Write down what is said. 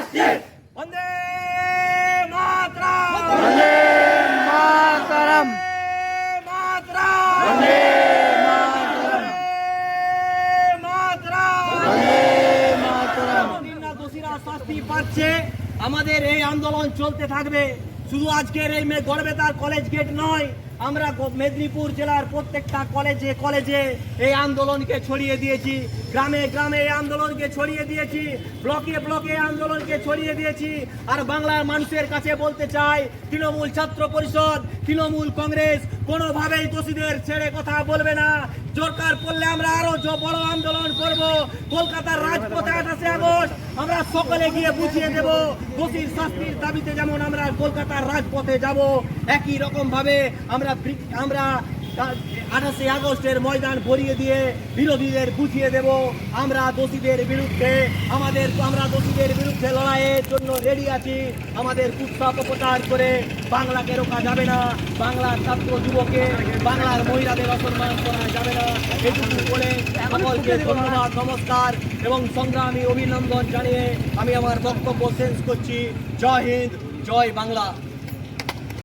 বন্দে মাতরম। বন্দে মাতরম। মাতরম। বন্দে মাতরম। মাতরম। বন্দে মাতরম। দোষীরা শাস্তি পাচ্ছে, আমাদের এই আন্দোলন চলতে থাকবে। শুধু আজকের এই গড়বেতার কলেজ গেট নয়, আমরা মেদিনীপুর জেলার প্রত্যেকটা কলেজে কলেজে এই আন্দোলনকে ছড়িয়ে দিয়েছি, গ্রামে গ্রামে এই আন্দোলনকে ছড়িয়ে দিয়েছি, ব্লকে ব্লকে আন্দোলনকে ছড়িয়ে দিয়েছি। আর বাংলার মানুষের কাছে বলতে চাই, তৃণমূল ছাত্র পরিষদ, তৃণমূল কংগ্রেস কোনোভাবেই দোষীদের ছেড়ে কথা বলবে না। দরকার পড়লে আমরা আরো বড় আন্দোলন করব। কলকাতার রাজপথে 28 আগস্ট আমরা সকলে গিয়ে বুঝিয়ে দেব, দোষীর শাস্তির দাবিতে যেমন আমরা কলকাতার রাজপথে যাব, একই রকম ভাবে আমরা 28 আগস্টের ময়দান ভরিয়ে দিয়ে বিরোধীদের বুঝিয়ে দেব আমরা দোষীদের বিরুদ্ধে আমরা দোষীদের বিরুদ্ধে লড়াইয়ের জন্য রেডি আছি। আমাদের কুৎসা প্রচার করে বাংলাকে রোকা যাবে না, বাংলার ছাত্র যুবকে, বাংলার মহিলাদের অসম্মান করা যাবে না। এটুকু বলে সকলকে ধন্যবাদ, নমস্কার এবং সংগ্রামী অভিনন্দন জানিয়ে আমি আমার বক্তব্য শেষ করছি। জয় হিন্দ, জয় বাংলা।